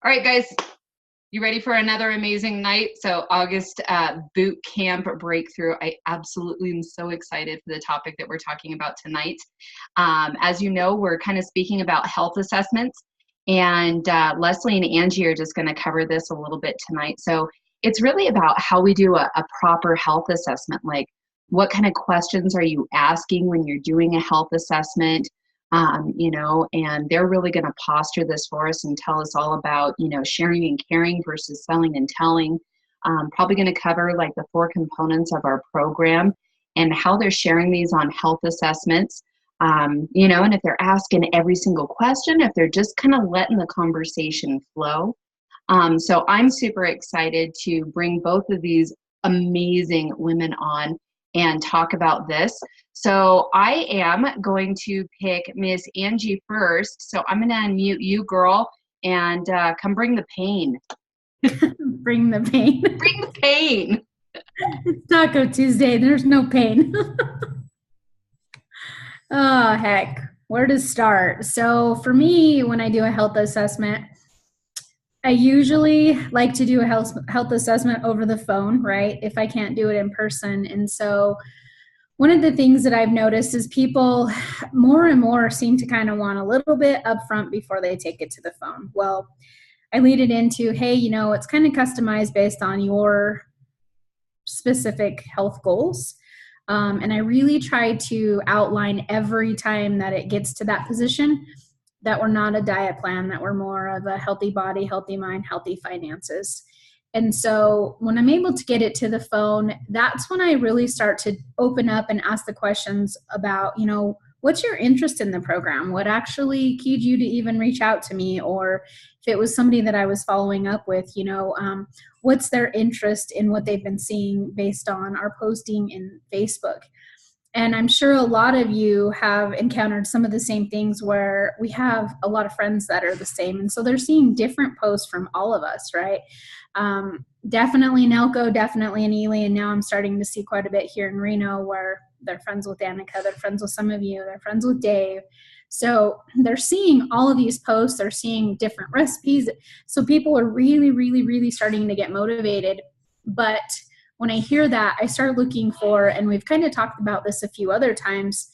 All right, guys, you ready for another amazing night? So August boot camp breakthrough. I absolutely am so excited for the topic that we're talking about tonight. As you know, we're kind of speaking about health assessments, and Leslie and Angie are just going to cover this a little bit tonight. So it's really about how we do a proper health assessment. Like, what kind of questions are you asking when you're doing a health assessment? And they're really going to posture this for us and tell us all about, sharing and caring versus selling and telling. Probably going to cover like the 4 components of our program and how they're sharing these on health assessments. And if they're asking every single question, if they're just kind of letting the conversation flow. So I'm super excited to bring both of these amazing women on and talk about this. So I am going to pick Miss Angie first. So I'm going to unmute you, girl, and come bring the pain. Bring the pain. Bring the pain. It's Taco Tuesday. There's no pain. Oh, heck. Where to start? So for me, when I do a health assessment, I usually like to do a health assessment over the phone, right? If I can't do it in person. And so one of the things that I've noticed is people more and more seem to kind of want a little bit upfront before they take it to the phone. Well, I lead it into, hey, it's kind of customized based on your specific health goals. And I really try to outline every time that it gets to that position that we're not a diet plan, that we're more of a healthy body, healthy mind, healthy finances. And so when I'm able to get it to the phone, that's when I really start to open up and ask the questions about, what's your interest in the program? What actually keyed you to even reach out to me? Or if it was somebody that I was following up with, what's their interest in what they've been seeing based on our posting in Facebook? And I'm sure a lot of you have encountered some of the same things where we have a lot of friends that are the same. And so they're seeing different posts from all of us, right? Definitely Nelco, definitely in Ely. And now I'm starting to see quite a bit here in Reno where they're friends with Annika, they're friends with some of you, they're friends with Dave. So they're seeing all of these posts, they're seeing different recipes. So people are really, really, really starting to get motivated. But when I hear that, I start looking for, and we've kind of talked about this a few other times,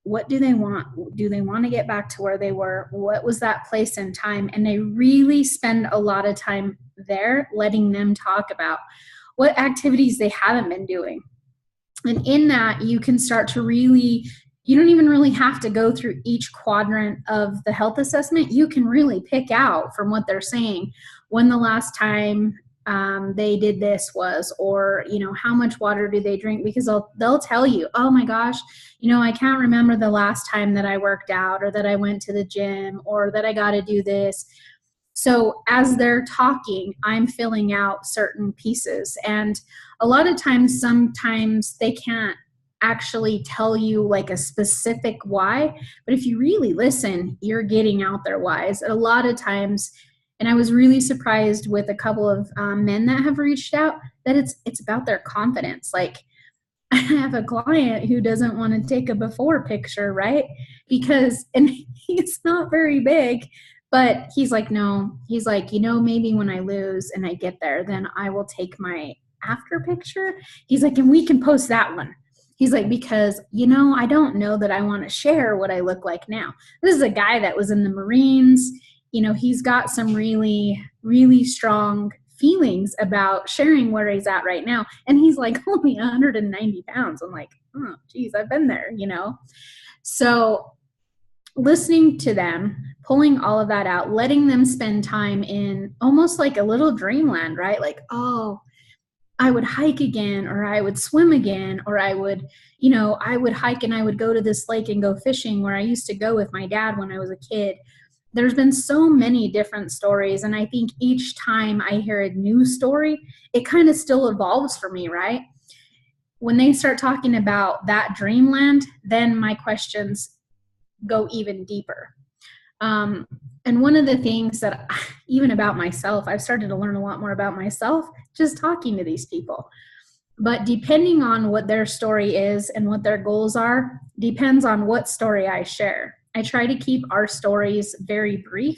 what do they want? Do they want to get back to where they were? What was that place and time? And I really spend a lot of time there letting them talk about what activities they haven't been doing. And in that, you can start to really, you don't even really have to go through each quadrant of the health assessment. You can really pick out from what they're saying when the last time they did this was, or, how much water do they drink? Because they'll tell you, oh my gosh, I can't remember the last time that I worked out or that I went to the gym or that I got to do this. So as they're talking, I'm filling out certain pieces. And a lot of times, sometimes they can't actually tell you like a specific why, but if you really listen, you're getting out their whys. A lot of times, and I was really surprised with a couple of men that have reached out that it's about their confidence. Like, I have a client who doesn't want to take a before picture, right? And he's not very big, but he's like, no, he's like, maybe when I lose and I get there, then I will take my after picture. He's like, and we can post that one. He's like, because, I don't know that I want to share what I look like now. This is a guy that was in the Marines. He's got some really, really strong feelings about sharing where he's at right now. And he's like only 190 pounds. I'm like, oh, geez, I've been there, So listening to them, pulling all of that out, letting them spend time in almost like a little dreamland, right? Like, oh, I would hike again, or I would swim again, or I would hike and I would go to this lake and go fishing where I used to go with my dad when I was a kid. There's been so many different stories, and I think each time I hear a new story, it kind of still evolves for me, right? When they start talking about that dreamland, then my questions go even deeper. And one of the things that, even about myself, I've started to learn a lot more about myself just talking to these people. But depending on what their story is and what their goals are, depends on what story I share. I try to keep our stories very brief.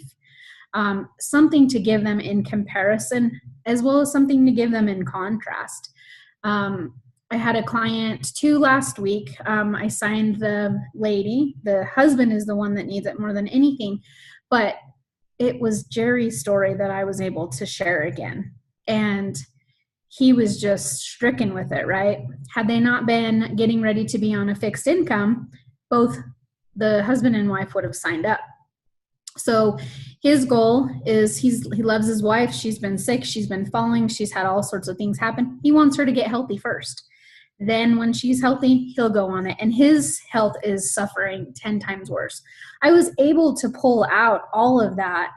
something to give them in comparison, as well as something to give them in contrast. I had a client 2 last week. I signed the lady. The husband is the one that needs it more than anything. But it was Jerry's story that I was able to share again. And he was just stricken with it, right? Had they not been getting ready to be on a fixed income, both the husband and wife would have signed up. So his goal is he loves his wife. She's been sick. She's been falling. She's had all sorts of things happen. He wants her to get healthy first. Then when she's healthy, he'll go on it. And his health is suffering 10 times worse. I was able to pull out all of that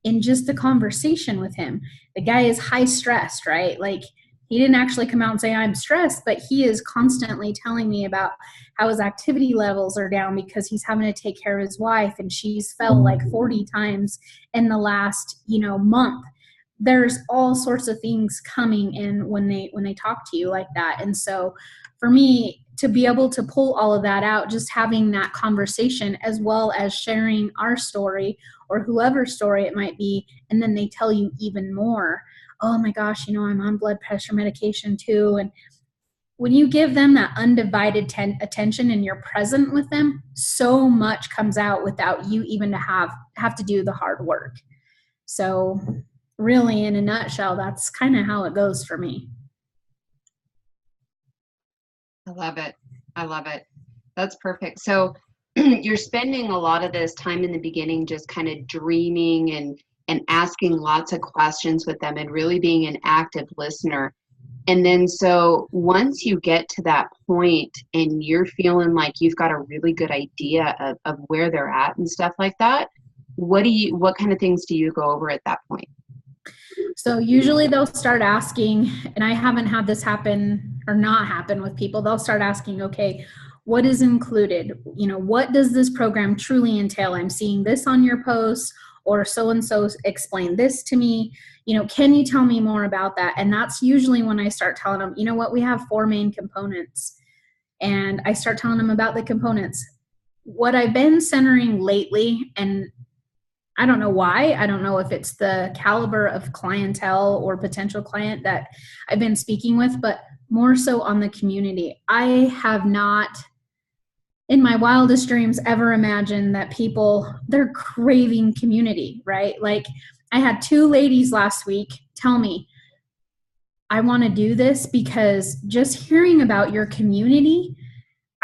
in just the conversation with him. The guy is high stressed, right? Like, he didn't actually come out and say, I'm stressed, but he is constantly telling me about how his activity levels are down because he's having to take care of his wife, and she's fell like 40 times in the last, month. There's all sorts of things coming in when they talk to you like that. And so for me to be able to pull all of that out, just having that conversation, as well as sharing our story or whoever's story it might be, and then they tell you even more. Oh my gosh, I'm on blood pressure medication too. And when you give them that undivided attention and you're present with them, so much comes out without you even to have to do the hard work. So really, in a nutshell, that's kind of how it goes for me. I love it. I love it. That's perfect. So you're spending a lot of this time in the beginning just kind of dreaming and asking lots of questions with them and really being an active listener. And then so once you get to that point and you're feeling like you've got a really good idea of where they're at and stuff like that, what kind of things do you go over at that point? So usually they'll start asking, and I haven't had this happen or not happen with people. They'll start asking, okay, what is included? What does this program truly entail? I'm seeing this on your posts, or so-and-so explained this to me. Can you tell me more about that? And that's usually when I start telling them, we have 4 main components. And I start telling them about the components. What I've been centering lately, and I don't know why. I don't know if it's the caliber of clientele or potential client that I've been speaking with, but more so on the community. I have not, in my wildest dreams, ever imagined that they're craving community, right? Like, I had 2 ladies last week tell me, I want to do this because just hearing about your community,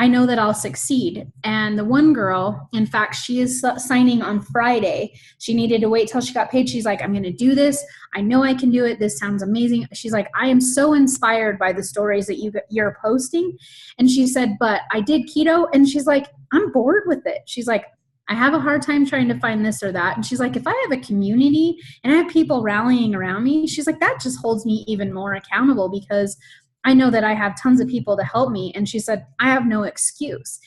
I know that I'll succeed. And the one girl, in fact, she is signing on Friday. She needed to wait till she got paid. She's like, I'm going to do this. I know I can do it. This sounds amazing. She's like, I am so inspired by the stories that you're posting. And she said, but I did keto. And she's like, I'm bored with it. She's like, I have a hard time trying to find this or that. And she's like, if I have a community and I have people rallying around me, she's like, that just holds me even more accountable because I know that I have tons of people to help me. And she said, I have no excuse.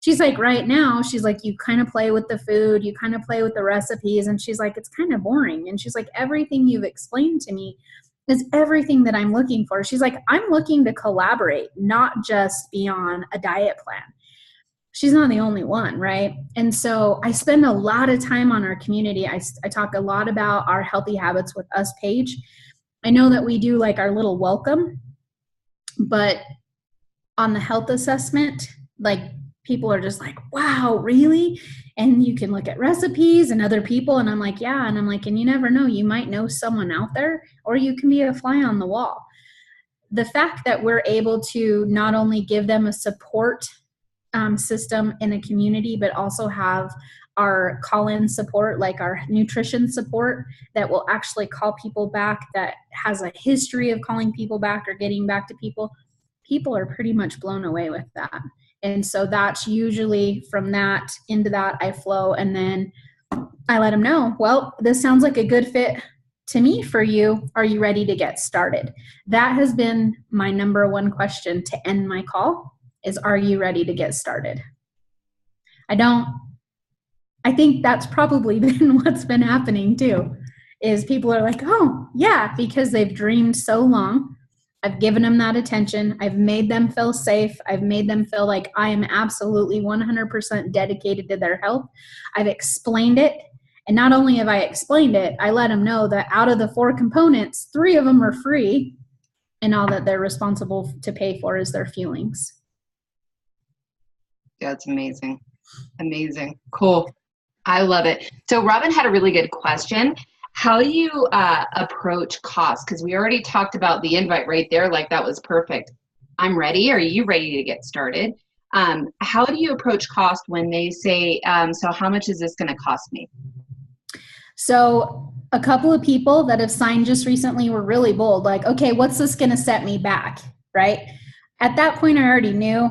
She's like, right now, she's like, you kind of play with the food, you kind of play with the recipes. And she's like, it's kind of boring. And she's like, everything you've explained to me is everything that I'm looking for. She's like, I'm looking to collaborate, not just be on a diet plan. She's not the only one, right? And so I spend a lot of time on our community. I talk a lot about our Healthy Habits with Us page. I know that we do like our little welcome, but on the health assessment, like, people are just like, wow, really? And you can look at recipes and other people. And I'm like, yeah. And I'm like, and you never know, you might know someone out there, or you can be a fly on the wall. The fact that we're able to not only give them a support system in a community, but also have our call-in support, like our nutrition support that will actually call people back, that has a history of calling people back or getting back to people are pretty much blown away with that. And so that's usually from that into that I flow, and then I let them know, well, this sounds like a good fit to me for you. Are you ready to get started? That has been my number one question to end my call is, are you ready to get started? I think that's probably been what's been happening too, is people are like, oh yeah, because they've dreamed so long. I've given them that attention. I've made them feel safe. I've made them feel like I am absolutely 100% dedicated to their health. I've explained it. And not only have I explained it, I let them know that out of the 4 components, 3 of them are free, and all that they're responsible to pay for is their feelings. That's amazing. Amazing. Cool. I love it. So Robin had a really good question. How do you approach cost? Because we already talked about the invite right there. Like that was perfect. I'm ready. Are you ready to get started? How do you approach cost when they say, so how much is this going to cost me? So a couple of people that have signed just recently were really bold. Like, okay, what's this going to set me back? Right? At that point, I already knew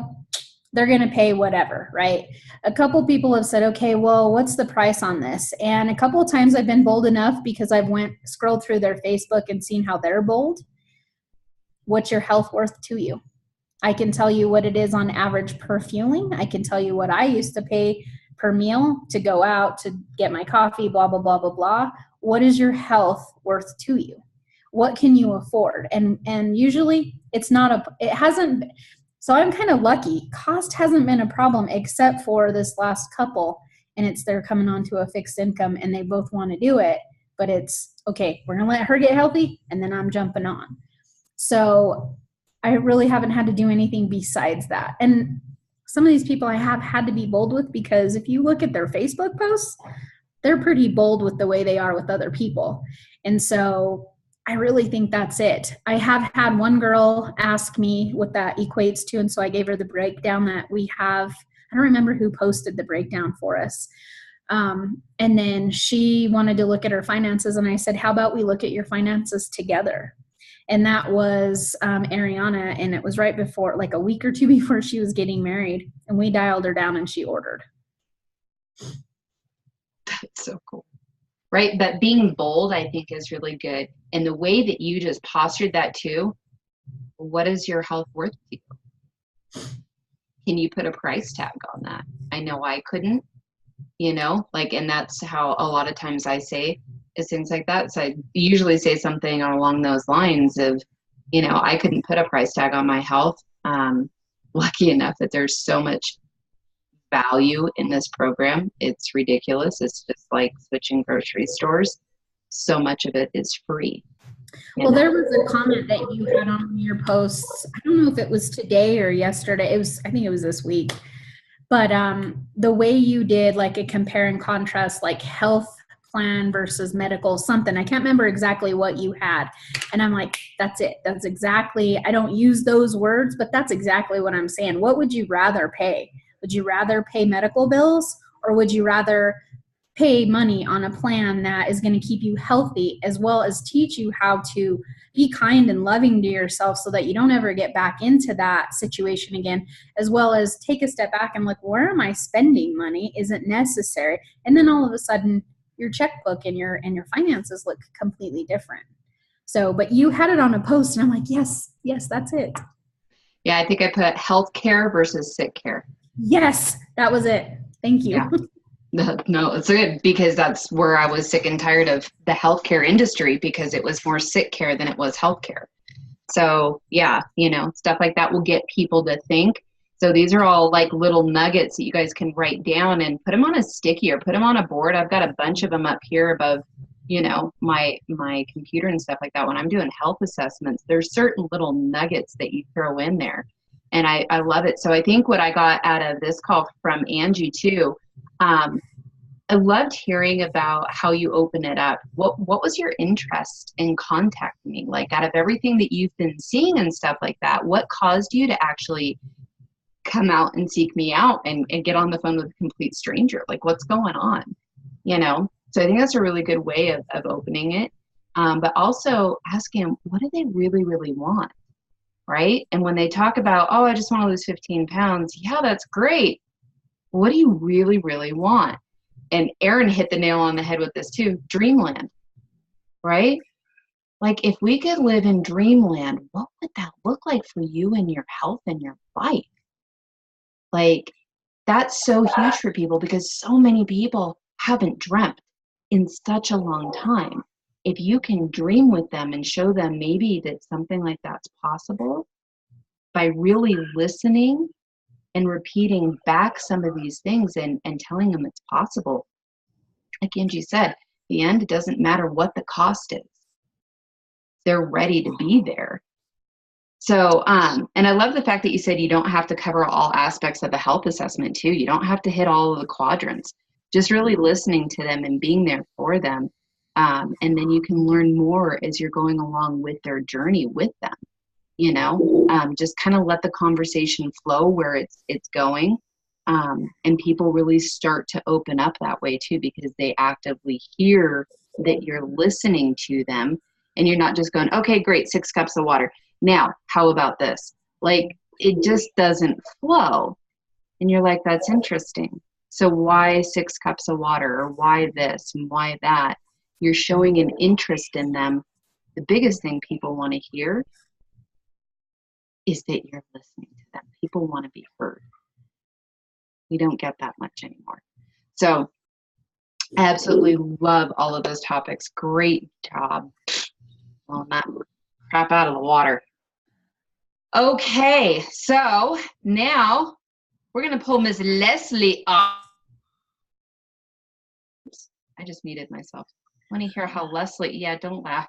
they're going to pay whatever, right? A couple people have said, okay, well, what's the price on this? And a couple of times I've been bold enough because I've scrolled through their Facebook and seen how they're bold. What's your health worth to you? I can tell you what it is on average per fueling. I can tell you what I used to pay per meal to go out to get my coffee, blah, blah, blah, blah, blah. What is your health worth to you? What can you afford? And usually it hasn't. So I'm kind of lucky. Cost hasn't been a problem except for this last couple, and they're coming onto a fixed income and they both want to do it, but it's okay, we're going to let her get healthy and then I'm jumping on. So I really haven't had to do anything besides that. And some of these people I have had to be bold with, because if you look at their Facebook posts, they're pretty bold with the way they are with other people. And so I really think that's it. I have had one girl ask me what that equates to, and so I gave her the breakdown that we have. I don't remember who posted the breakdown for us. And then she wanted to look at her finances, and I said, how about we look at your finances together? And that was Ariana, and it was right before, like a week or 2 before she was getting married, and we dialed her down and she ordered. That's so cool. Right? But being bold, I think, is really good. And the way that you just postured that too, what is your health worth to you? Can you put a price tag on that? I know I couldn't, and that's how a lot of times I say is things like that. So I usually say something along those lines of, I couldn't put a price tag on my health. Lucky enough that there's so much value in this program. It's ridiculous. It's just like switching grocery stores. So much of it is free. Well, there was a comment that you had on your posts. I don't know if it was today or yesterday. I think it was this week. But the way you did like a compare and contrast, like health plan versus medical something, I can't remember exactly what you had. And I'm like, that's it. That's exactly, I don't use those words, but that's exactly what I'm saying. What would you rather pay? Would you rather pay medical bills, or would you rather pay money on a plan that is going to keep you healthy, as well as teach you how to be kind and loving to yourself so that you don't ever get back into that situation again, as well as take a step back and look, where am I spending money? Is it necessary? And then all of a sudden your checkbook and your finances look completely different. So, but you had it on a post and I'm like, yes, that's it. Yeah, I think I put health care versus sick care. Yes, that was it. Thank you. Yeah. No, it's good, because that's where I was sick and tired of the healthcare industry, because it was more sick care than it was healthcare. So yeah, stuff like that will get people to think. So these are all like little nuggets that you guys can write down and put them on a sticky or put them on a board. I've got a bunch of them up here above, my computer and stuff like that. When I'm doing health assessments, there's certain little nuggets that you throw in there. And I love it. So I think what I got out of this call from Angie too, I loved hearing about how you open it up. What was your interest in contacting me? Like, out of everything that you've been seeing and stuff like that, what caused you to actually come out and seek me out and get on the phone with a complete stranger? Like, what's going on? So I think that's a really good way of opening it. But also asking, what do they really, really want? Right? And when they talk about, oh, I just want to lose 15 pounds. Yeah, that's great. What do you really, really want? And Erin hit the nail on the head with this too. Dreamland, right? Like, if we could live in dreamland, what would that look like for you and your health and your life? Like, that's so huge for people, because so many people haven't dreamt in such a long time. If you can dream with them and show them maybe that something like that's possible by really listening and repeating back some of these things and telling them it's possible, like Angie said, the end, it doesn't matter what the cost is. They're ready to be there. So, and I love the fact that you said you don't have to cover all aspects of the health assessment too. You don't have to hit all of the quadrants. Just really listening to them and being there for them. And then you can learn more as you're going along with their journey with them. You know, just kind of let the conversation flow where it's going. And people really start to open up that way too, because they actively hear that you're listening to them and you're not just going, okay, great, 6 cups of water. Now, how about this? Like, it just doesn't flow. And you're like, that's interesting. So why 6 cups of water, or why this and why that? You're showing an interest in them. The biggest thing people want to hear is that you're listening to them. People want to be heard. We don't get that much anymore. So I absolutely love all of those topics. Great job on that crap out of the water. Okay, so now we're going to pull Miss Leslie off. I just muted myself. Want to hear how Leslie, yeah, don't laugh.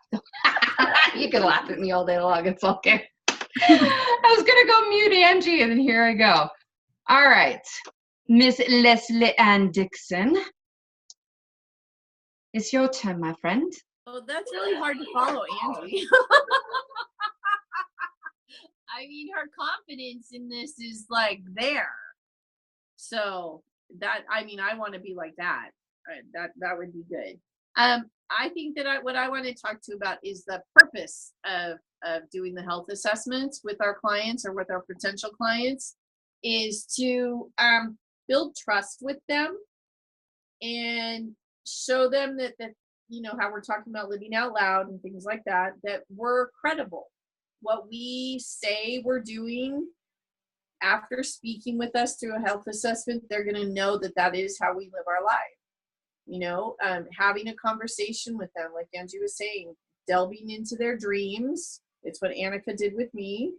You can laugh at me all day long. It's okay. I was going to go mute Angie, and then here I go. All right, Miss Leslie Ann Dixon. It's your turn, my friend. Oh, that's really hard to follow, Angie. I mean, her confidence in this is like there. So that, I mean, I want to be like that. That would be good. I think that what I want to talk to about is the purpose of doing the health assessments with our clients or with our potential clients is to build trust with them and show them that you know, how we're talking about living out loud and things like that, that we're credible. What we say we're doing after speaking with us through a health assessment, they're going to know that that is how we live our life. You know, having a conversation with them, like Angie was saying, delving into their dreams. It's what Annika did with me.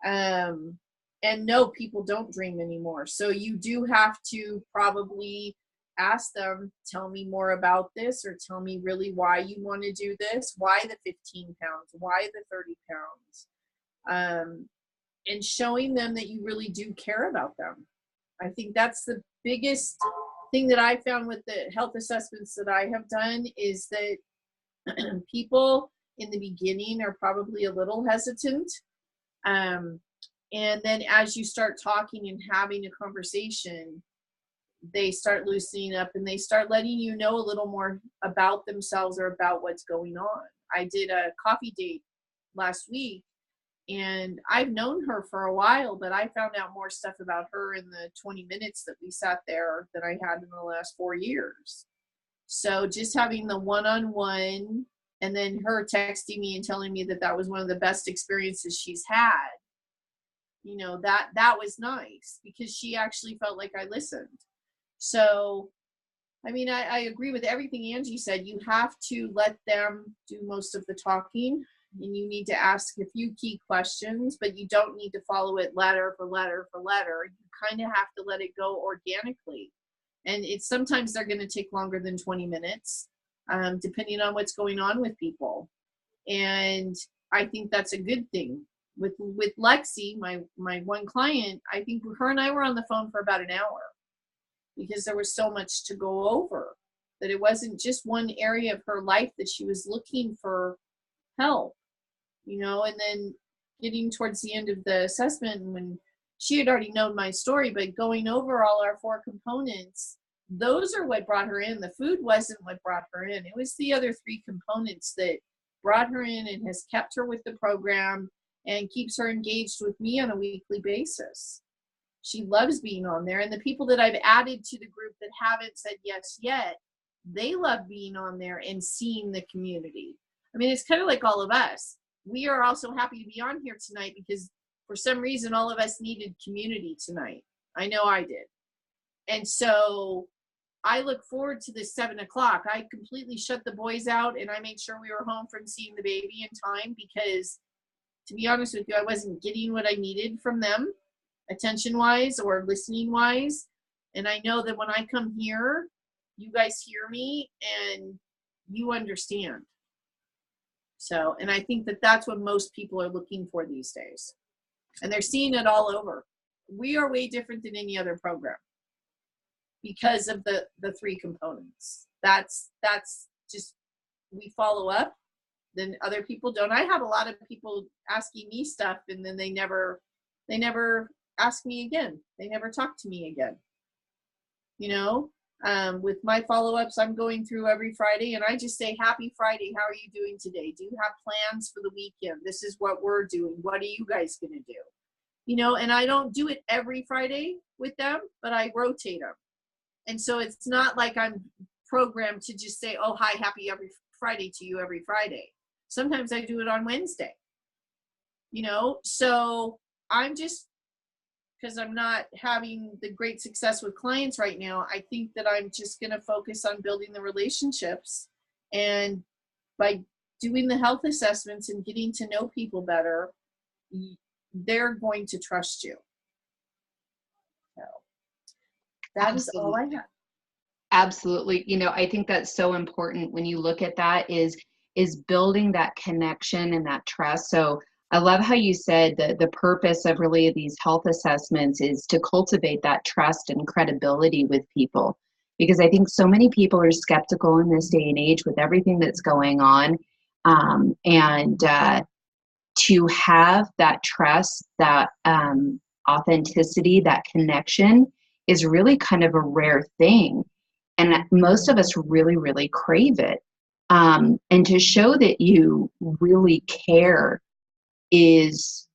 And no, people don't dream anymore. So you do have to probably ask them, tell me more about this, or tell me really why you want to do this, why the 15 pounds, why the 30 pounds, and showing them that you really do care about them. I think that's the biggest thing that I found with the health assessments that I have done is that people in the beginning are probably a little hesitant. And then as you start talking and having a conversation, they start loosening up and they start letting you know a little more about themselves or about what's going on. I did a coffee date last week, and I've known her for a while, but I found out more stuff about her in the 20 minutes that we sat there than I had in the last 4 years. So just having the one-on-one, and then her texting me and telling me that that was one of the best experiences she's had, you know, that was nice because she actually felt like I listened. So, I mean, I agree with everything Angie said. You have to let them do most of the talking, and you need to ask a few key questions, but you don't need to follow it letter for letter for letter. You kind of have to let it go organically. And it's sometimes they're going to take longer than 20 minutes, depending on what's going on with people. And I think that's a good thing. With Lexi, my one client, I think her and I were on the phone for about an hour because there was so much to go over, that it wasn't just one area of her life that she was looking for help, you know. And then getting towards the end of the assessment, when she had already known my story, but going over all our 4 components, those are what brought her in. The food wasn't what brought her in. It was the other 3 components that brought her in and has kept her with the program and keeps her engaged with me on a weekly basis. She loves being on there. And the people that I've added to the group that haven't said yes yet, they love being on there and seeing the community. I mean, it's kind of like all of us. We are also happy to be on here tonight because for some reason, all of us needed community tonight. I know I did. And so I look forward to this 7 o'clock. I completely shut the boys out and I made sure we were home from seeing the baby in time because, to be honest with you, I wasn't getting what I needed from them, attention-wise or listening-wise. And I know that when I come here, you guys hear me and you understand. So, and I think that that's what most people are looking for these days. And they're seeing it all over. We are way different than any other program because of the three components. That's just, we follow up, then other people don't. I have a lot of people asking me stuff and then they never ask me again. They never talk to me again. You know, with my follow-ups, I'm going through every Friday and I just say, happy Friday. How are you doing today? Do you have plans for the weekend? This is what we're doing. What are you guys going to do? You know, and I don't do it every Friday with them, but I rotate them. And so it's not like I'm programmed to just say, oh, hi, happy every Friday to you every Friday. Sometimes I do it on Wednesday, you know, so I'm just, because I'm not having the great success with clients right now, I think that I'm just going to focus on building the relationships. And by doing the health assessments and getting to know people better, they're going to trust you. So that is all I have. Absolutely. You know, I think that's so important when you look at that is building that connection and that trust. So I love how you said that the purpose of really these health assessments is to cultivate that trust and credibility with people. Because I think so many people are skeptical in this day and age with everything that's going on. To have that trust, that authenticity, that connection is really kind of a rare thing. And most of us really, really crave it. And to show that you really care is,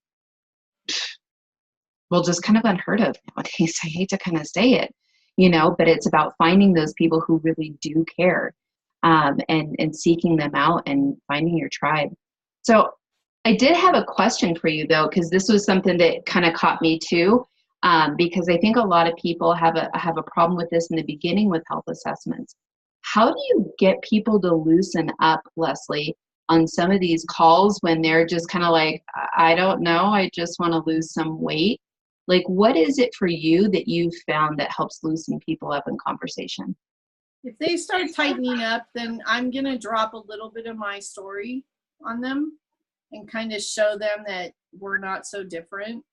well, just kind of unheard of nowadays. I hate to kind of say it, you know, but it's about finding those people who really do care, and seeking them out and finding your tribe. So I did have a question for you though, because this was something that kind of caught me too. Because I think a lot of people have a problem with this in the beginning with health assessments. How do you get people to loosen up, Leslie, on some of these calls when they're just kind of like, I don't know, I just want to lose some weight? Like, what is it for you that you've found that helps loosen people up in conversation? If they start tightening up, then I'm going to drop a little bit of my story on them and kind of show them that we're not so different,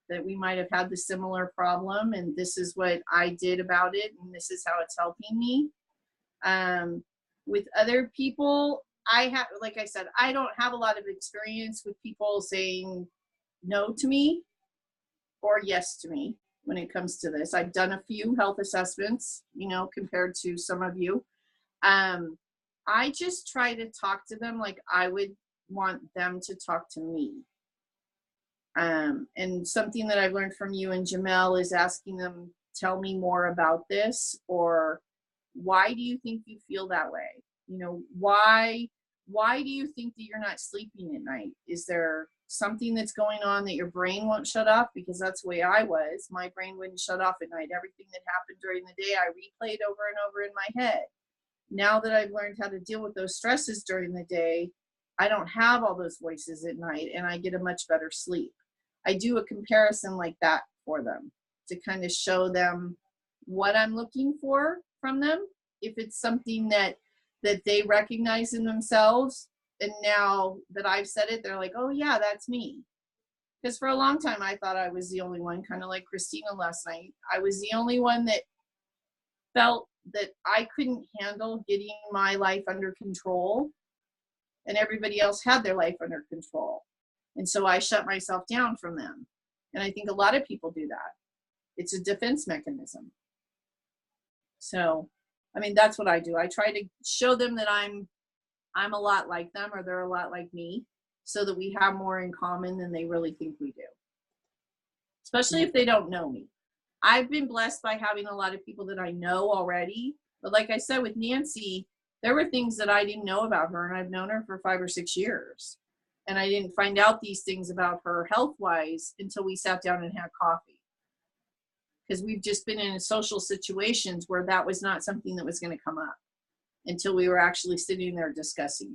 that we might have had the similar problem and this is what I did about it and this is how it's helping me. With other people, like I said, I don't have a lot of experience with people saying no to me or yes to me when it comes to this. I've done a few health assessments, you know, compared to some of you. I just try to talk to them like I would want them to talk to me. And something that I've learned from you and Jamel is asking them, tell me more about this, or why do you think you feel that way? You know, why do you think that you're not sleeping at night? Is there something that's going on that your brain won't shut off? Because that's the way I was. My brain wouldn't shut off at night. Everything that happened during the day, I replayed over and over in my head. Now that I've learned how to deal with those stresses during the day, I don't have all those voices at night and I get a much better sleep. I do a comparison like that for them to kind of show them what I'm looking for from them. If it's something that they recognize in themselves, and now that I've said it, they're like, oh yeah, that's me. Because for a long time, I thought I was the only one, kind of like Christina last night. I was the only one that felt that I couldn't handle getting my life under control, and everybody else had their life under control. And so I shut myself down from them. And I think a lot of people do that. It's a defense mechanism. So, I mean, that's what I do. I try to show them that I'm a lot like them, or they're a lot like me, so that we have more in common than they really think we do. Especially if they don't know me. I've been blessed by having a lot of people that I know already. But like I said, with Nancy, there were things that I didn't know about her, and I've known her for 5 or 6 years. And I didn't find out these things about her health-wise until we sat down and had coffee. Because we've just been in social situations where that was not something that was going to come up until we were actually sitting there discussing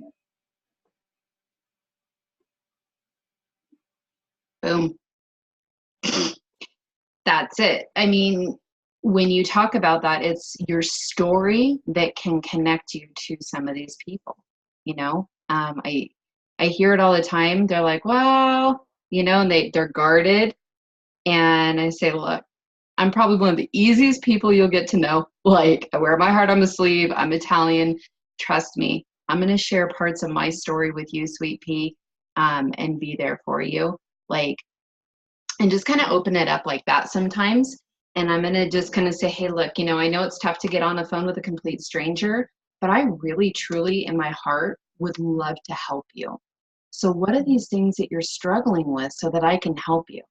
it. Boom. That's it. I mean, when you talk about that, it's your story that can connect you to some of these people. You know, I hear it all the time. They're like, well, you know, and they're guarded. And I say, look, I'm probably one of the easiest people you'll get to know. Like, I wear my heart on my sleeve. I'm Italian. Trust me. I'm going to share parts of my story with you, sweet pea, and be there for you. Like, and just kind of open it up like that sometimes. And I'm going to just kind of say, hey, look, you know, I know it's tough to get on the phone with a complete stranger, but I really, truly, in my heart, would love to help you. So what are these things that you're struggling with so that I can help you,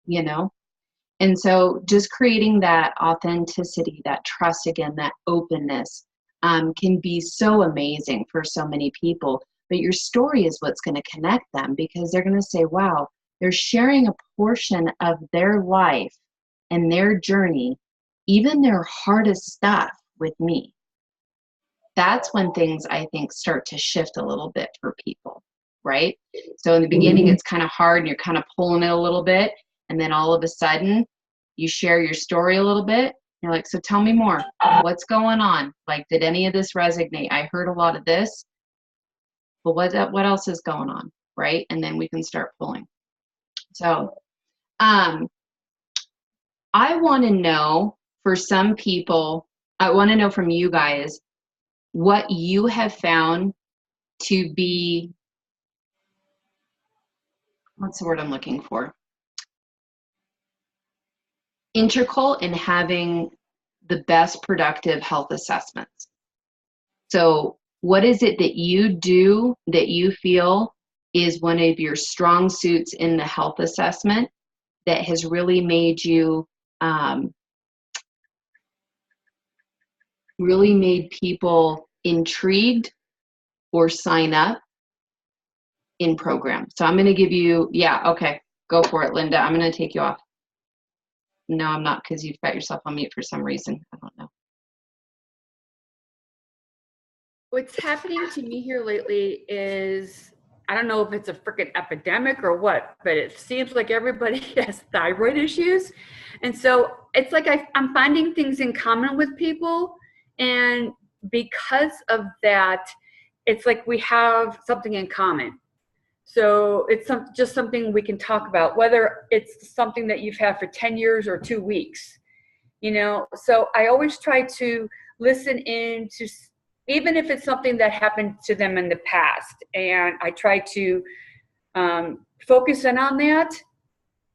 you know? And so just creating that authenticity, that trust again, that openness can be so amazing for so many people. But your story is what's going to connect them, because they're going to say, wow, they're sharing a portion of their life and their journey, even their hardest stuff, with me. That's when things, I think, start to shift a little bit for people, right? So in the beginning, it's kind of hard and you're kind of pulling it a little bit. And then all of a sudden, you share your story a little bit. You're like, so tell me more. What's going on? Like, did any of this resonate? I heard a lot of this, but what else is going on, right? And then we can start pulling. So I want to know, for some people, I want to know from you guys what you have found to be, what's the word I'm looking for? Integral in having the best productive health assessments. So what is it that you do that you feel is one of your strong suits in the health assessment that has really made you, really made people intrigued or sign up in program? So I'm going to give you, yeah, okay, go for it, Linda. I'm going to take you off. No, I'm not, because you've got yourself on mute for some reason. I don't know. What's happening to me here lately is, I don't know if it's a freaking epidemic or what, but it seems like everybody has thyroid issues. And so it's like I'm finding things in common with people. And because of that, it's like we have something in common. So it's just something we can talk about, whether it's something that you've had for 10 years or 2 weeks, you know? So I always try to listen in to, even if it's something that happened to them in the past, and I try to focus in on that,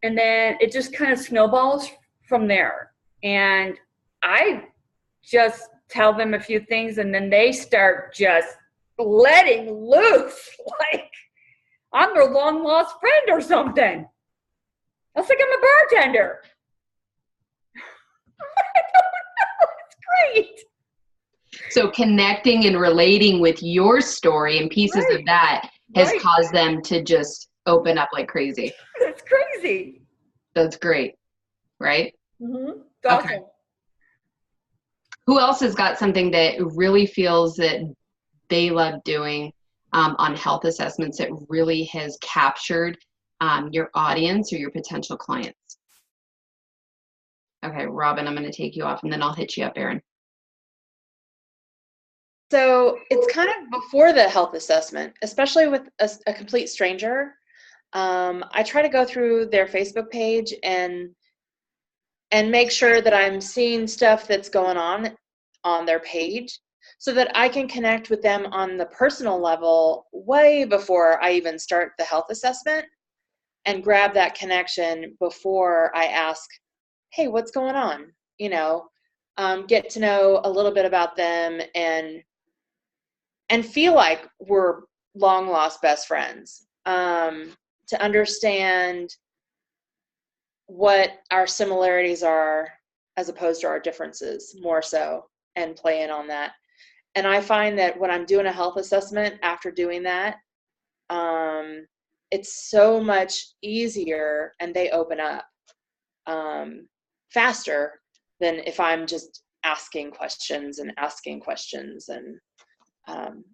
and then it just kind of snowballs from there. And I just tell them a few things, and then they start just letting loose, like I'm their long lost friend or something. That's like I'm a bartender. I don't know. It's great. So connecting and relating with your story and pieces of that has caused them to just open up like crazy. That's crazy. That's great, right? Mm-hmm. It's awesome. Okay. Who else has got something that really feels that they love doing on health assessments that really has captured your audience or your potential clients? Okay, Robin, I'm going to take you off, and then I'll hit you up, Erin. So it's kind of before the health assessment, especially with a complete stranger. I try to go through their Facebook page and make sure that I'm seeing stuff that's going on their page, so that I can connect with them on the personal level way before I even start the health assessment, and grab that connection before I ask, hey, what's going on? You know, get to know a little bit about them and feel like we're long lost best friends, to understand what our similarities are as opposed to our differences more so, and play in on that. And I find that when I'm doing a health assessment after doing that, it's so much easier, and they open up faster than if I'm just asking questions and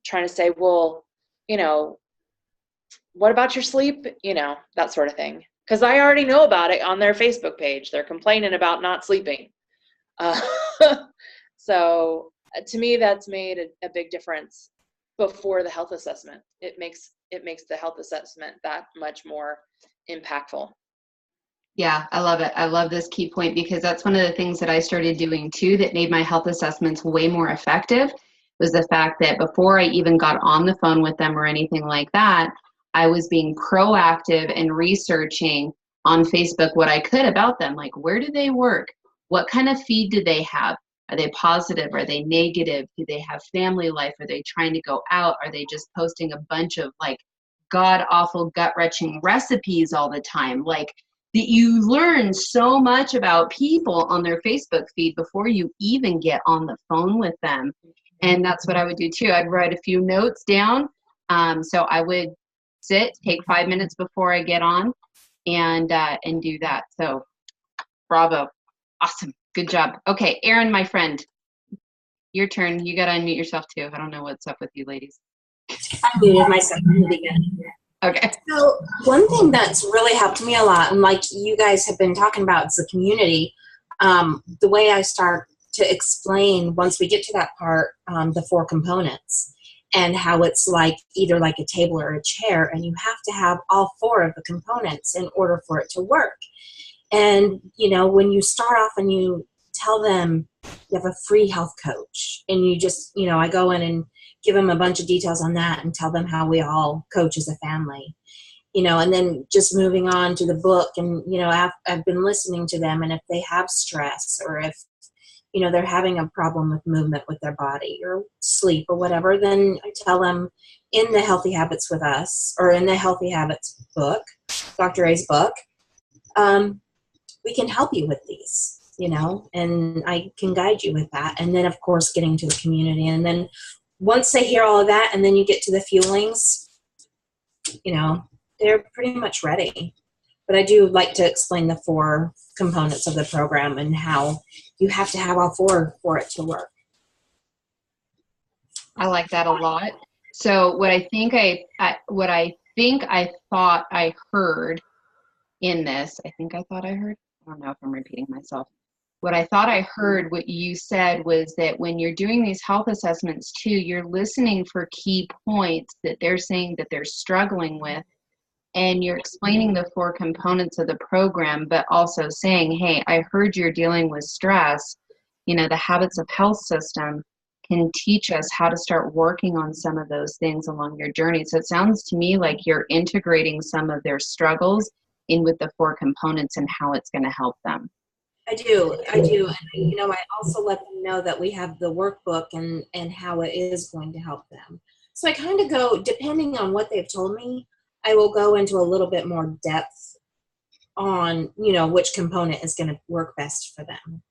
trying to say, well, you know, what about your sleep? You know, that sort of thing. Because I already know about it on their Facebook page. They're complaining about not sleeping. Uh, so to me, that's made a big difference before the health assessment. It makes the health assessment that much more impactful. Yeah, I love it. I love this key point because that's one of the things that I started doing too that made my health assessments way more effective was the fact that before I even got on the phone with them or anything like that, I was being proactive and researching on Facebook what I could about them. Like, where do they work? What kind of feed do they have? Are they positive? Are they negative? Do they have family life? Are they trying to go out? Are they just posting a bunch of like god awful gut wrenching recipes all the time? Like, that you learn so much about people on their Facebook feed before you even get on the phone with them. And that's what I would do too. I'd write a few notes down. So I would take 5 minutes before I get on and do that. So bravo. Awesome. Good job. Okay, Erin, my friend, your turn. You got to unmute yourself too. I don't know what's up with you ladies. I muted myself in the beginning. Okay. So one thing that's really helped me a lot, and like you guys have been talking about, is the community. The way I start to explain once we get to that part, the 4 components and how it's like either like a table or a chair, and you have to have all 4 of the components in order for it to work. And, you know, when you start off and you tell them you have a free health coach and you just, you know, I go in and give them a bunch of details on that and tell them how we all coach as a family, you know, and then just moving on to the book. And, you know, I've been listening to them, and if they have stress or if, you know, they're having a problem with movement with their body or sleep or whatever, then I tell them in the Healthy Habits with Us, or in the Healthy Habits book, Dr. A's book, we can help you with these, you know, and I can guide you with that. And then, of course, getting to the community. And then once they hear all of that, and then you get to the fuelings, you know, they're pretty much ready. But I do like to explain the 4 components of the program and how you have to have all 4 for it to work. I like that a lot. So what I think I thought I heard in this, I don't know if I'm repeating myself. What I thought I heard what you said was that when you're doing these health assessments too, you're listening for key points that they're saying that they're struggling with, and you're explaining the 4 components of the program, but also saying, hey, I heard you're dealing with stress. You know, the Habits of Health system can teach us how to start working on some of those things along your journey. So it sounds to me like you're integrating some of their struggles in with the 4 components and how it's going to help them. I do. And, you know, I also let them know that we have the workbook and how it is going to help them. So I kind of go, depending on what they've told me, I will go into a little bit more depth on, you know, which component is going to work best for them.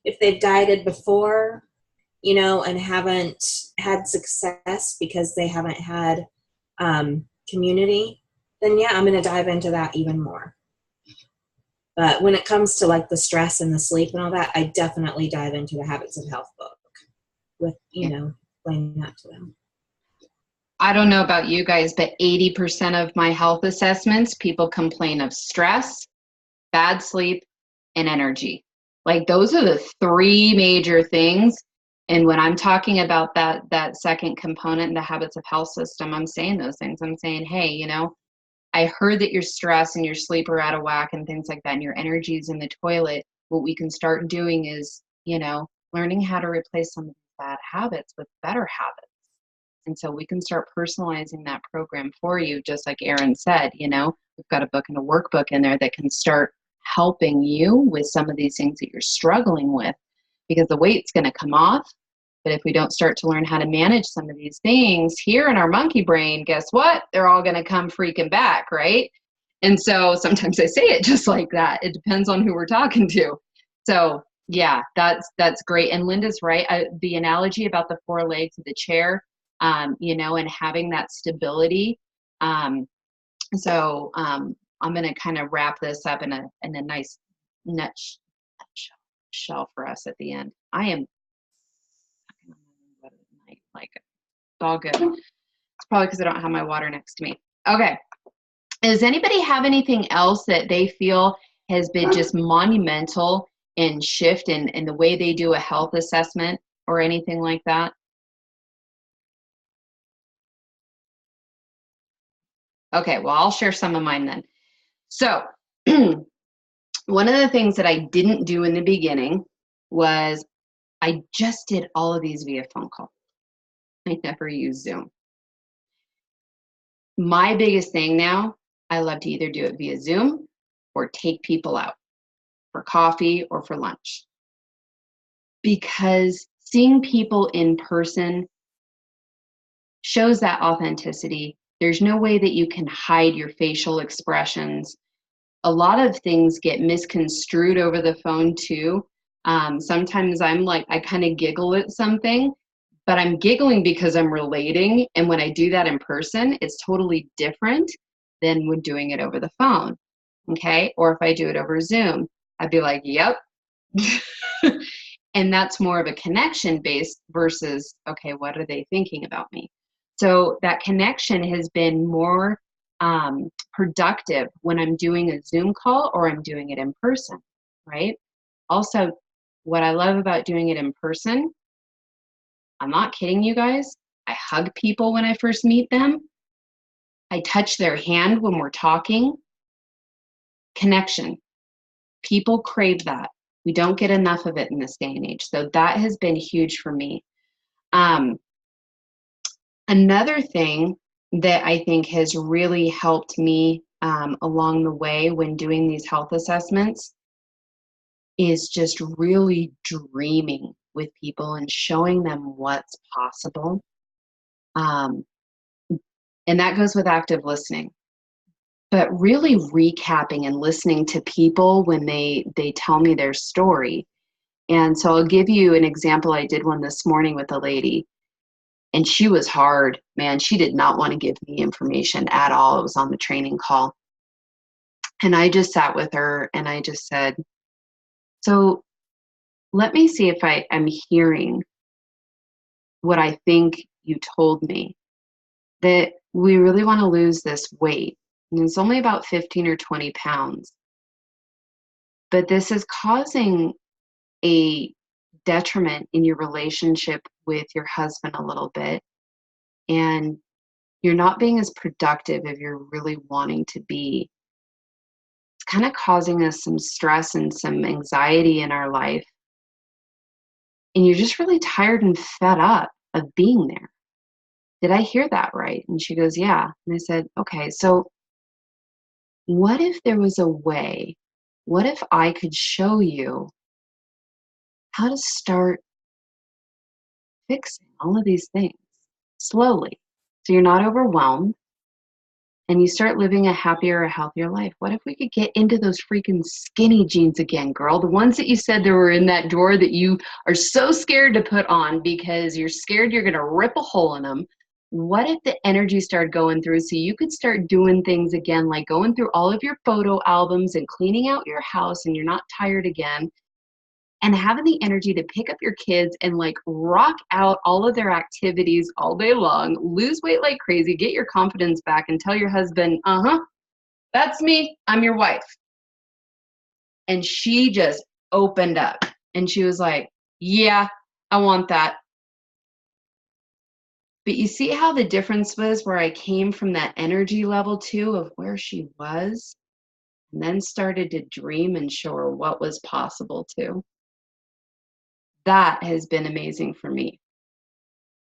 If they've dieted before, you know, and haven't had success because they haven't had community, then yeah, I'm going to dive into that even more. But when it comes to like the stress and the sleep and all that, I definitely dive into the Habits of Health book with, you know, explaining that to them. I don't know about you guys, but 80% of my health assessments, people complain of stress, bad sleep, and energy. Like those are the 3 major things. And when I'm talking about that second component, the Habits of Health system, I'm saying those things. I'm saying, hey, you know, I heard that your stress and your sleep are out of whack and things like that, and your energy's in the toilet. What we can start doing is, you know, learning how to replace some of the bad habits with better habits. And so we can start personalizing that program for you, just like Erin said, you know, we've got a book and a workbook in there that can start helping you with some of these things that you're struggling with, because the weight's going to come off. But if we don't start to learn how to manage some of these things here in our monkey brain, guess what? They're all going to come freaking back, right? And so sometimes I say it just like that. It depends on who we're talking to. So yeah, that's great. And Linda's right. The analogy about the 4 legs of the chair, you know, and having that stability. So I'm going to kind of wrap this up in a nice nutshell for us at the end. I am like all good. It's probably because I don't have my water next to me. Okay. Does anybody have anything else that they feel has been just monumental and shift in the way they do a health assessment or anything like that? Okay, well, I'll share some of mine then. So one of the things that I didn't do in the beginning was I just did all of these via phone call. I never used Zoom. My biggest thing now, I love to either do it via Zoom or take people out for coffee or for lunch. Because seeing people in person shows that authenticity. There's no way that you can hide your facial expressions. A lot of things get misconstrued over the phone too. Sometimes I'm like, I kind of giggle at something, but I'm giggling because I'm relating. And when I do that in person, it's totally different than when doing it over the phone. Okay. Or if I do it over Zoom, I'd be like, yep. And that's more of a connection based versus, okay, what are they thinking about me? So that connection has been more productive when I'm doing a Zoom call or I'm doing it in person, right? Also, what I love about doing it in person, I'm not kidding you guys, I hug people when I first meet them. I touch their hand when we're talking. Connection. People crave that. We don't get enough of it in this day and age. So that has been huge for me. Another thing that I think has really helped me along the way when doing these health assessments is just really dreaming with people and showing them what's possible. And that goes with active listening. But really recapping and listening to people when they tell me their story. And so I'll give you an example. I did one this morning with a lady, and she was hard, man. She did not want to give me information at all. It was on the training call. And I just sat with her and I just said, so let me see if I am hearing what I think you told me, that we really want to lose this weight. And it's only about 15 or 20 pounds. But this is causing a detriment in your relationship with your husband a little bit. And you're not being as productive as you're really wanting to be. It's kind of causing us some stress and some anxiety in our life. And you're just really tired and fed up of being there. Did I hear that right? And she goes, yeah. And I said, okay, so what if there was a way? What if I could show you how to start fixing all of these things slowly so you're not overwhelmed and you start living a happier, a healthier life? What if we could get into those freaking skinny jeans again, girl? The ones that you said that were in that drawer that you are so scared to put on because you're scared you're going to rip a hole in them. What if the energy started going through so you could start doing things again, like going through all of your photo albums and cleaning out your house and you're not tired again, and having the energy to pick up your kids and like rock out all of their activities all day long, lose weight like crazy, get your confidence back and tell your husband, that's me, I'm your wife. And she just opened up and she was like, yeah, I want that. But you see how the difference was where I came from that energy level too of where she was and then started to dream and show her what was possible too. That has been amazing for me,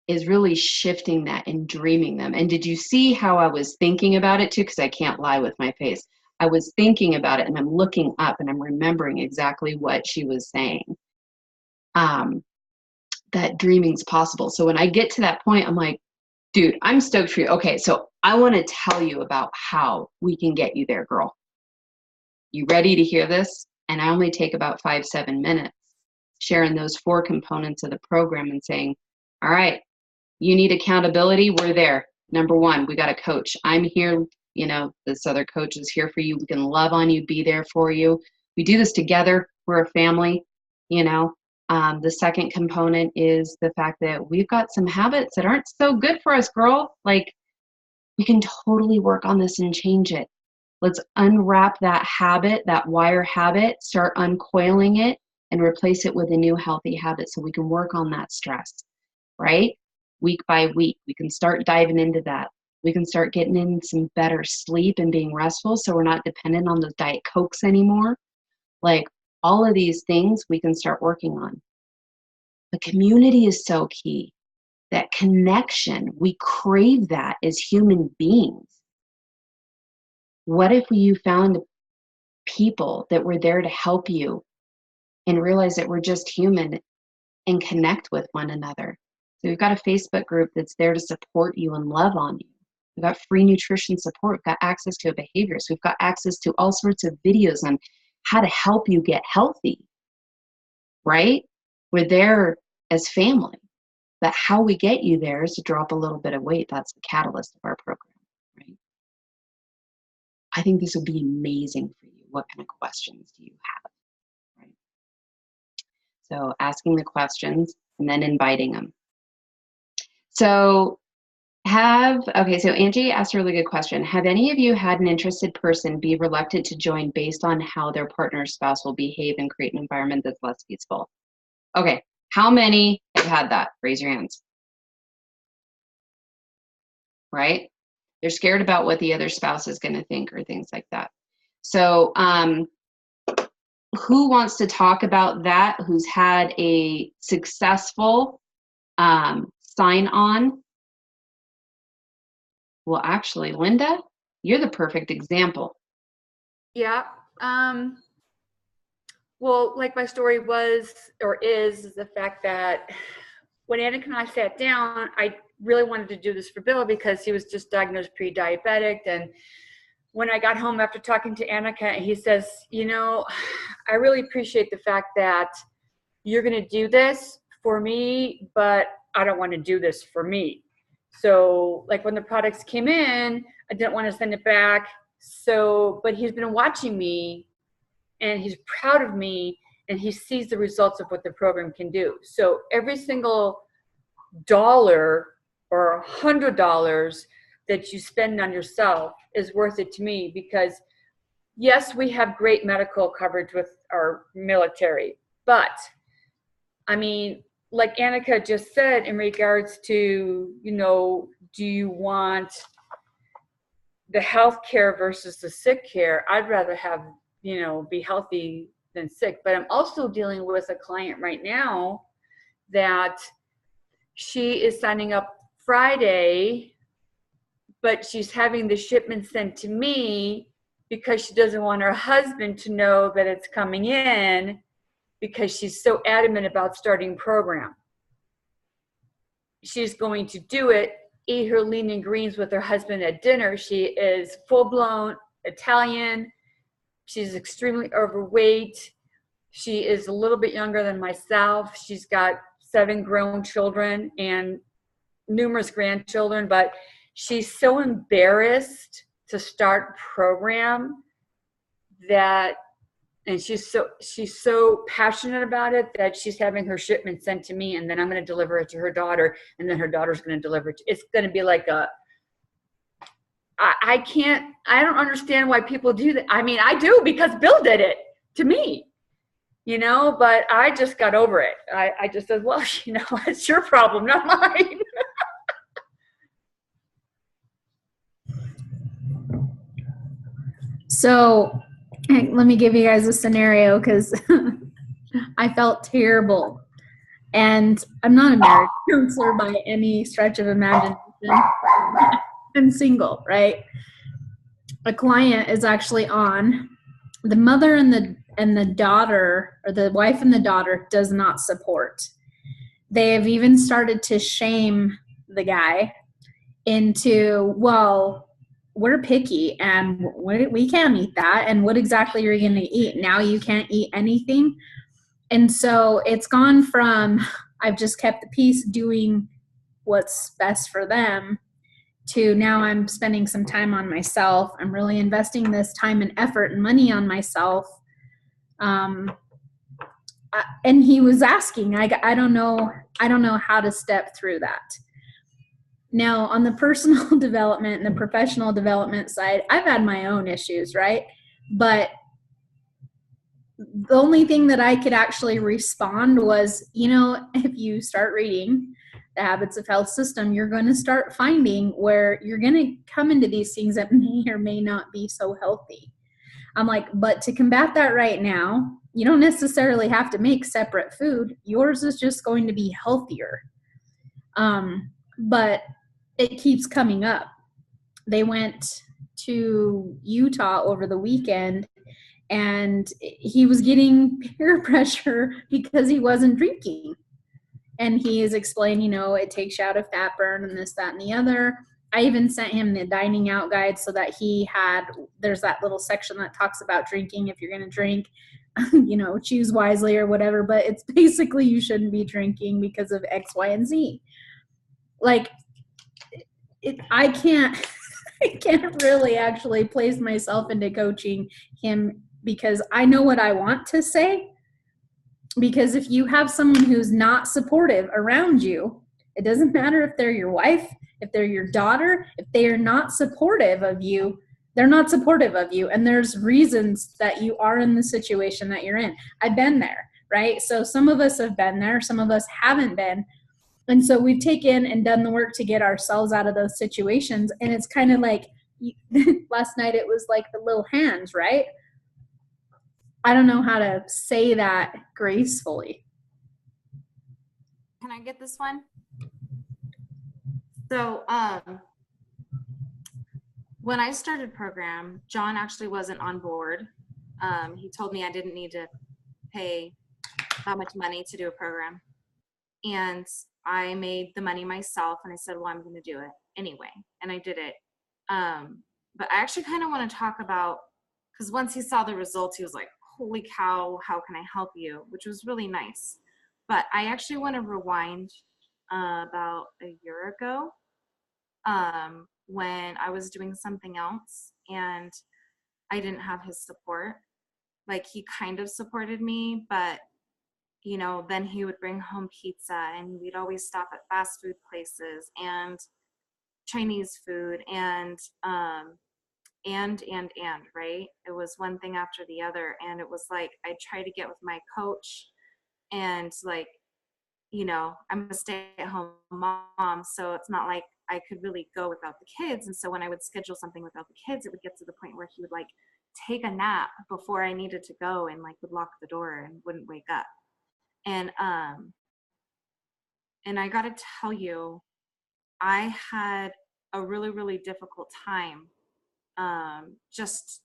is really shifting that and dreaming them. And did you see how I was thinking about it too? Because I can't lie with my face. I was thinking about it and I'm looking up and I'm remembering exactly what she was saying. That dreaming's possible. So when I get to that point, I'm like, dude, I'm stoked for you. Okay, so I want to tell you about how we can get you there, girl. You ready to hear this? And I only take about 5-7 minutes sharing those 4 components of the program and saying, all right, you need accountability, we're there. Number 1, we got a coach. I'm here, this other coach is here for you. We can love on you, be there for you. We do this together. We're a family, The second component is the fact that we've got some habits that aren't so good for us, girl. Like, we can totally work on this and change it. Let's unwrap that habit, that wire habit, start uncoiling it, and replace it with a new healthy habit so we can work on that stress, right? Week by week, we can start diving into that. We can start getting in some better sleep and being restful so we're not dependent on those Diet Cokes anymore. Like all of these things we can start working on. The community is so key. That connection, we crave that as human beings. What if you found people that were there to help you and realize that we're just human and connect with one another? So we've got a Facebook group that's there to support you and love on you. We've got free nutrition support. We've got access to behaviors. We've got access to all sorts of videos on how to help you get healthy, right? We're there as family. But how we get you there is to drop a little bit of weight. That's the catalyst of our program, right? I think this would be amazing for you. What kind of questions do you have, right? So asking the questions and then inviting them. So so Angie asked a really good question. Have any of you had an interested person be reluctant to join based on how their partner or spouse will behave and create an environment that's less peaceful? Okay, how many have had that? Raise your hands. Right? They're scared about what the other spouse is going to think or things like that. So who wants to talk about that? Who's had a successful sign-on? Well, actually, Linda, you're the perfect example. Yeah. Well, like my story was or is the fact that when Annika and I sat down, I really wanted to do this for Bill because he was just diagnosed pre-diabetic. And when I got home after talking to Annika, he says, you know, I really appreciate the fact that you're going to do this for me, but I don't want to do this for me. So like when the products came in, I didn't want to send it back. So, but he's been watching me and he's proud of me and he sees the results of what the program can do. So every single dollar or $100 that you spend on yourself is worth it to me because yes, we have great medical coverage with our military, but I mean, like Annika just said in regards to, you know, do you want the health care versus the sick care? I'd rather have, you know, be healthy than sick. But I'm also dealing with a client right now that she is signing up Friday, but she's having the shipment sent to me because she doesn't want her husband to know that it's coming in because she's so adamant about starting program. She's going to do it, eat her lean and greens with her husband at dinner. She is full-blown Italian. She's extremely overweight. She is a little bit younger than myself. She's got 7 grown children and numerous grandchildren, but she's so embarrassed to start program that, and she's so passionate about it that she's having her shipment sent to me, and then I'm going to deliver it to her daughter, and then her daughter's going to deliver it. It's going to be like I don't understand why people do that. I mean, I do because Bill did it to me, you know, but I just got over it. I just said, well, you know, it's your problem, not mine. So let me give you guys a scenario because I felt terrible. And I'm not a marriage counselor by any stretch of imagination. I'm single, right? A client is actually on. The mother and the daughter, or the wife and the daughter, does not support. They have even started to shame the guy into, well, we're picky and we can't eat that. And what exactly are you going to eat? Now you can't eat anything. And so it's gone from, I've just kept the peace doing what's best for them, to now I'm spending some time on myself. I'm really investing this time and effort and money on myself. And he was asking, I don't know how to step through that. Now, on the personal development and the professional development side, I've had my own issues, right? But the only thing that I could actually respond was, if you start reading The Habits of Health System, you're going to start finding where you're going to come into these things that may or may not be so healthy. I'm like, but to combat that right now, you don't necessarily have to make separate food. Yours is just going to be healthier. But it keeps coming up. They went to Utah over the weekend, and he was getting peer pressure because he wasn't drinking. And he is explaining, it takes you out of fat burn and this, that, and the other. I even sent him the dining out guide so that there's that little section that talks about drinking. If you're going to drink, choose wisely or whatever. But it's basically you shouldn't be drinking because of X, Y, and Z. Like, I can't really actually place myself into coaching him because I know what I want to say. Because if you have someone who's not supportive around you, it doesn't matter if they're your wife, if they're your daughter, if they are not supportive of you, they're not supportive of you. And there's reasons that you are in the situation that you're in. I've been there, right? So some of us have been there, some of us haven't been. And so we've taken and done the work to get ourselves out of those situations. And it's kind of like, last night it was like the little hands, right? I don't know how to say that gracefully. Can I get this one? So when I started program, John actually wasn't on board. He told me I didn't need to pay that much money to do a program. And I made the money myself, and I said, well, I'm going to do it anyway. And I did it. But I actually kind of want to talk about, because once he saw the results, he was like, holy cow, how can I help you? Which was really nice. But I actually want to rewind about a year ago when I was doing something else and I didn't have his support. Like, he kind of supported me, but then he would bring home pizza, and we'd always stop at fast food places and Chinese food and right? It was one thing after the other. And it was like, I tried to get with my coach, and like, I'm a stay-at-home mom, so it's not like I could really go without the kids. And so when I would schedule something without the kids, it would get to the point where he would like take a nap before I needed to go, and like would lock the door and wouldn't wake up. And I got to tell you, I had a really, really difficult time just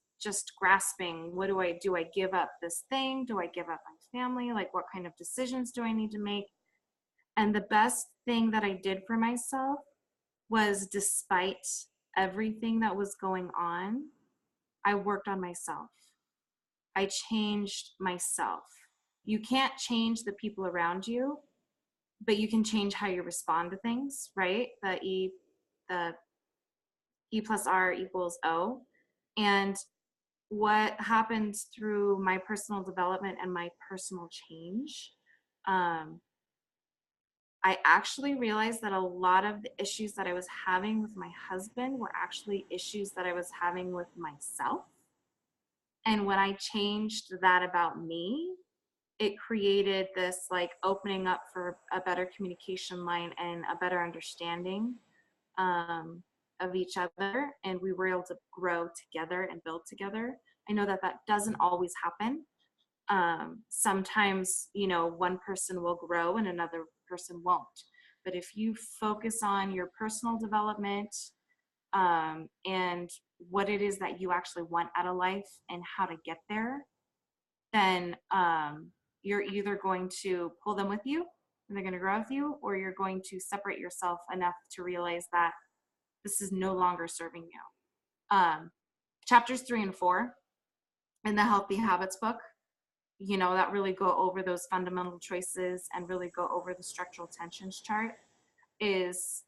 grasping, what do? I give up this thing? Do I give up my family? Like, what kind of decisions do I need to make? And the best thing that I did for myself was, despite everything that was going on, I worked on myself. I changed myself. You can't change the people around you, but you can change how you respond to things, right? The E plus R equals O. And what happens through my personal development and my personal change, I actually realized that a lot of the issues that I was having with my husband were actually issues that I was having with myself. And when I changed that about me, it created this like opening up for a better communication line and a better understanding of each other. And we were able to grow together and build together. I know that doesn't always happen. Sometimes, one person will grow and another person won't. But if you focus on your personal development and what it is that you actually want out of life and how to get there, then you're either going to pull them with you and they're going to grow with you, or you're going to separate yourself enough to realize that this is no longer serving you. Chapters 3 and 4 in the Healthy Habits book, that really go over those fundamental choices and really go over the structural tensions chart. Is,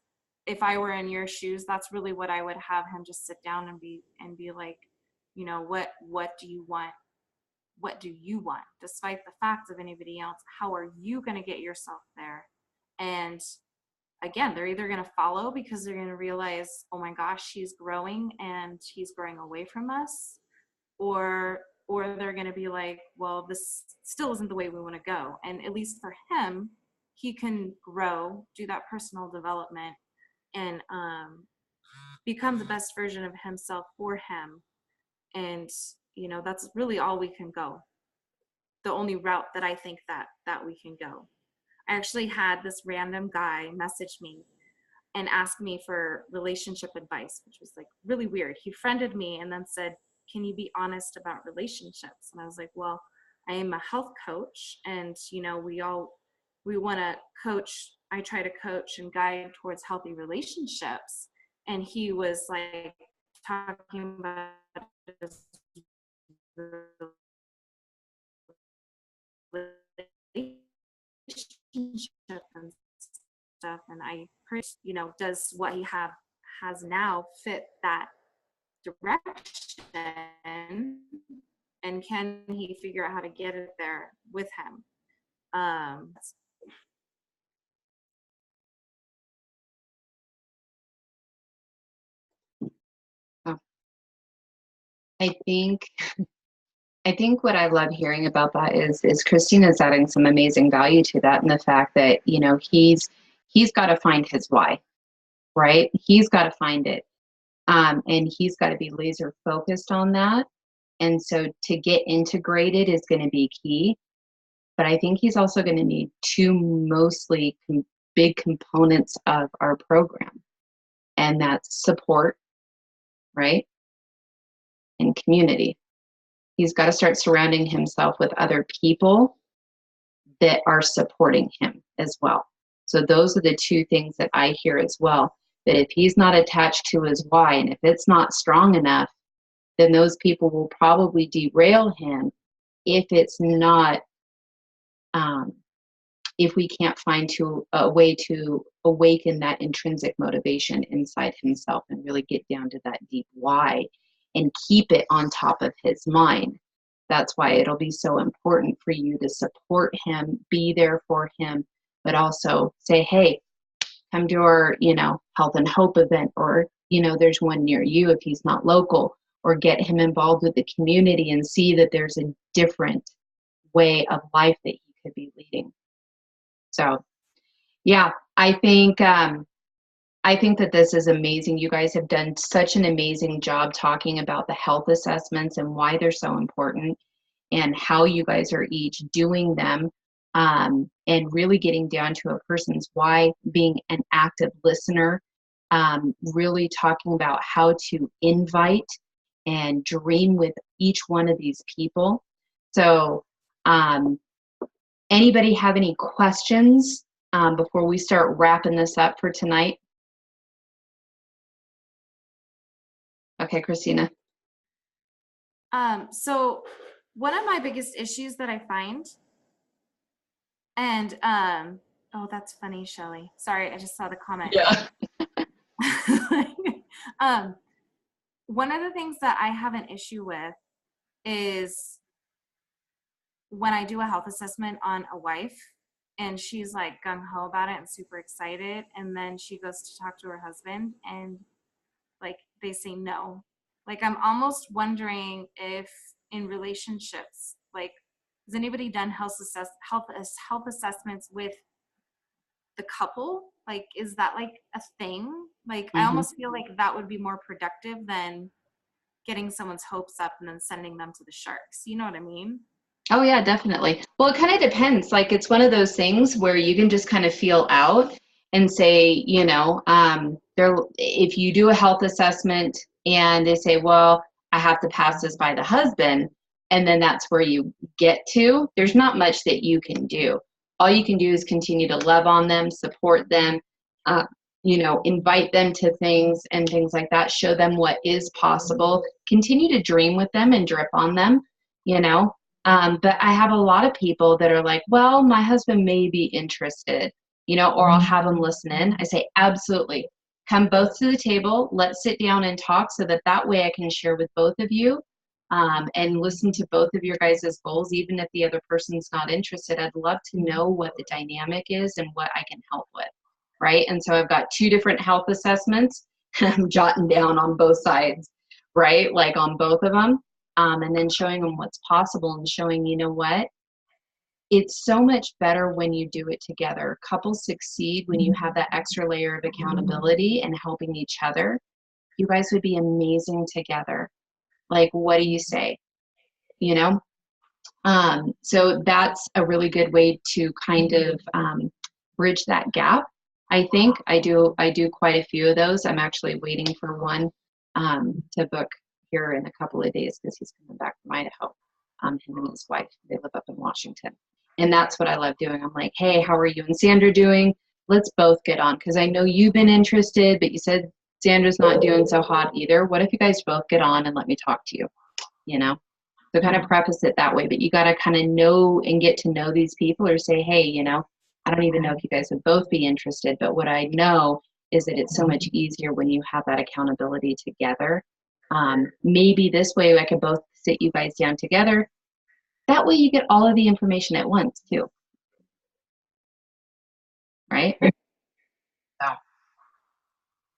if I were in your shoes, that's really what I would have him just sit down and be like, what do you want? What do you want? Despite the fact of anybody else, how are you going to get yourself there? And again, they're either going to follow because they're going to realize, oh my gosh, she's growing and he's growing away from us, or or they're going to be like, well, this still isn't the way we want to go. And at least for him, he can grow, do that personal development, and become the best version of himself for him. And, you know, that's really all we can go. The only route that I think that we can go. I actually had this random guy message me and ask me for relationship advice, which was like really weird. He friended me and then said, can you be honest about relationships? And I was like, well, I am a health coach, and you know, we want to coach. I try to coach and guide towards healthy relationships. And he was like talking about his relationship and stuff, and I heard, you know, does what he has now fit that direction, and can he figure out how to get it there with him? Oh, I think what I love hearing about that is Christina's adding some amazing value to that, and the fact that, you know, he's got to find his why, right? He's got to find it, and he's got to be laser focused on that. And so to get integrated is going to be key. But I think he's also going to need two mostly big components of our program, and that's support, right, and community. He's got to start surrounding himself with other people that are supporting him as well. So those are the two things that I hear as well, that if he's not attached to his why, and if it's not strong enough, then those people will probably derail him if it's not, if we can't find a way to awaken that intrinsic motivation inside himself and really get down to that deep why and keep it on top of his mind. That's why it'll be so important for you to support him, be there for him, but also say, hey, come to our, you know, Health and Hope event, or, you know, there's one near you if he's not local, or get him involved with the community and see that there's a different way of life that he could be leading. So, yeah, I think that this is amazing. You guys have done such an amazing job talking about the health assessments and why they're so important, and how you guys are each doing them, and really getting down to a person's why, being an active listener, really talking about how to invite and dream with each one of these people. So, anybody have any questions before we start wrapping this up for tonight? Okay, Christina. So one of my biggest issues that I find, and oh, that's funny, Shelly. Sorry, I just saw the comment. Yeah. One of the things that I have an issue with is when I do a health assessment on a wife, and she's like gung-ho about it and super excited, and then she goes to talk to her husband and like they say no. Like, I'm almost wondering if in relationships, like, has anybody done health assessments with the couple? Like, is that like a thing? Like, I almost feel like that would be more productive than getting someone's hopes up and then sending them to the sharks. You know what I mean? Oh yeah, definitely. Well, it kind of depends. Like, it's one of those things where you can just kind of feel out and say, you know, if you do a health assessment and they say, well, I have to pass this by the husband, and then that's where you get to, there's not much that you can do. All you can do is continue to love on them, support them, you know, invite them to things and things like that, show them what is possible, continue to dream with them and drip on them, you know. But I have a lot of people that are like, well, my husband may be interested, you know, or I'll have them listen in. I say, absolutely. Come both to the table. Let's sit down and talk so that way I can share with both of you, and listen to both of your guys' goals. Even if the other person's not interested, I'd love to know what the dynamic is and what I can help with, right? And so I've got 2 different health assessments. I'm jotting down on both sides, right? Like on both of them. and then showing them what's possible and showing, you know what, it's so much better when you do it together. Couples succeed when you have that extra layer of accountability and helping each other. You guys would be amazing together. Like, what do you say? You know? So that's a really good way to kind of bridge that gap. I think I do quite a few of those. I'm actually waiting for one to book here in a couple of days because he's coming back from Idaho. Him and his wife, they live up in Washington. And that's what I love doing. I'm like, hey, how are you and Sandra doing? Let's both get on, because I know you've been interested, but you said Sandra's not doing so hot either. What if you guys both get on and let me talk to you? You know? So kind of preface it that way, but you got to kind of know and get to know these people, or say, hey, you know, I don't even know if you guys would both be interested, but what I know is that it's so much easier when you have that accountability together. Maybe this way I could both sit you guys down together. That way you get all of the information at once too. Right? So,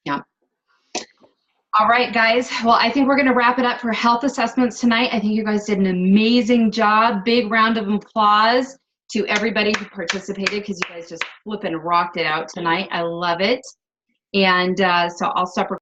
yeah. All right, guys. Well, I think we're going to wrap it up for health assessments tonight. I think you guys did an amazing job. Big round of applause to everybody who participated, because you guys just flipping rocked it out tonight. I love it. And so I'll stop recording.